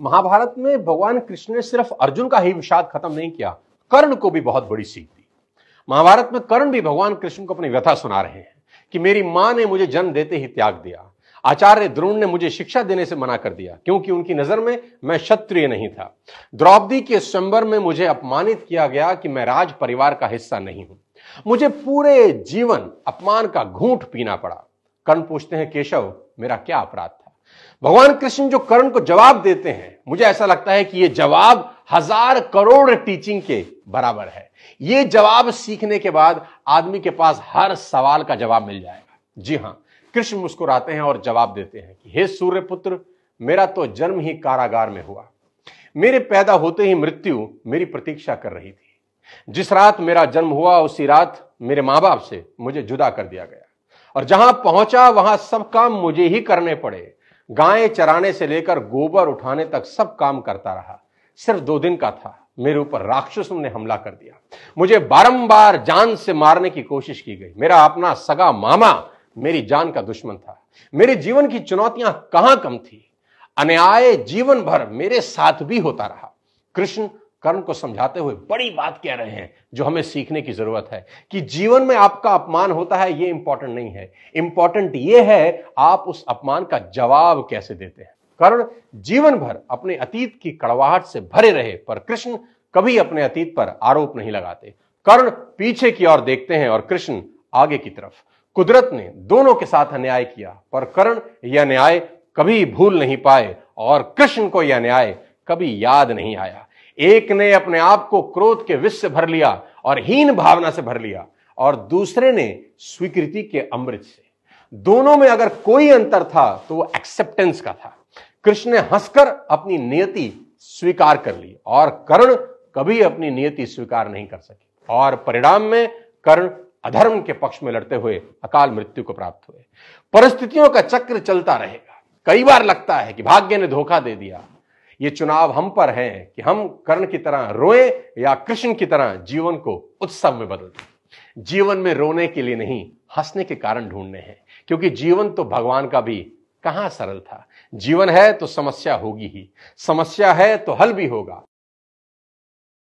महाभारत में भगवान कृष्ण ने सिर्फ अर्जुन का ही विषाद खत्म नहीं किया, कर्ण को भी बहुत बड़ी सीख दी। महाभारत में कर्ण भी भगवान कृष्ण को अपनी व्यथा सुना रहे हैं कि मेरी मां ने मुझे जन्म देते ही त्याग दिया, आचार्य द्रोण ने मुझे शिक्षा देने से मना कर दिया क्योंकि उनकी नजर में मैं क्षत्रिय नहीं था, द्रौपदी के स्वयंवर में मुझे अपमानित किया गया कि मैं राज परिवार का हिस्सा नहीं हूं, मुझे पूरे जीवन अपमान का घूंट पीना पड़ा। कर्ण पूछते हैं, केशव मेरा क्या अपराध था? भगवान कृष्ण जो कर्ण को जवाब देते हैं, मुझे ऐसा लगता है कि यह जवाब 1000 करोड़ टीचिंग के बराबर है। यह जवाब सीखने के बाद आदमी के पास हर सवाल का जवाब मिल जाएगा। जी हां, कृष्ण मुस्कुराते हैं और जवाब देते हैं कि हे सूर्यपुत्र, मेरा तो जन्म ही कारागार में हुआ, मेरे पैदा होते ही मृत्यु मेरी प्रतीक्षा कर रही थी। जिस रात मेरा जन्म हुआ उसी रात मेरे मां बाप से मुझे जुदा कर दिया गया और जहां पहुंचा वहां सब काम मुझे ही करने पड़े। गायें चराने से लेकर गोबर उठाने तक सब काम करता रहा। सिर्फ 2 दिन का था, मेरे ऊपर राक्षसों ने हमला कर दिया, मुझे बारंबार जान से मारने की कोशिश की गई। मेरा अपना सगा मामा मेरी जान का दुश्मन था। मेरे जीवन की चुनौतियां कहां कम थी, अन्याय जीवन भर मेरे साथ भी होता रहा। कृष्ण कर्ण को समझाते हुए बड़ी बात कह रहे हैं जो हमें सीखने की जरूरत है कि जीवन में आपका अपमान होता है, यह इंपॉर्टेंट नहीं है, इंपॉर्टेंट यह है आप उस अपमान का जवाब कैसे देते हैं। कर्ण जीवन भर अपने अतीत की कड़वाहट से भरे रहे, पर कृष्ण कभी अपने अतीत पर आरोप नहीं लगाते। कर्ण पीछे की ओर देखते हैं और कृष्ण आगे की तरफ। कुदरत ने दोनों के साथ अन्याय किया, पर कर्ण यह न्याय कभी भूल नहीं पाए और कृष्ण को यह न्याय कभी याद नहीं आया। एक ने अपने आप को क्रोध के विष से भर लिया और हीन भावना से भर लिया और दूसरे ने स्वीकृति के अमृत से। दोनों में अगर कोई अंतर था तो वो एक्सेप्टेंस का था। कृष्ण ने हंसकर अपनी नियति स्वीकार कर ली और कर्ण कभी अपनी नियति स्वीकार नहीं कर सके और परिणाम में कर्ण अधर्म के पक्ष में लड़ते हुए अकाल मृत्यु को प्राप्त हुए। परिस्थितियों का चक्र चलता रहेगा। कई बार लगता है कि भाग्य ने धोखा दे दिया। ये चुनाव हम पर है कि हम कर्ण की तरह रोएं या कृष्ण की तरह जीवन को उत्सव में बदल दें। जीवन में रोने के लिए नहीं, हंसने के कारण ढूंढने हैं, क्योंकि जीवन तो भगवान का भी कहां सरल था। जीवन है तो समस्या होगी ही, समस्या है तो हल भी होगा।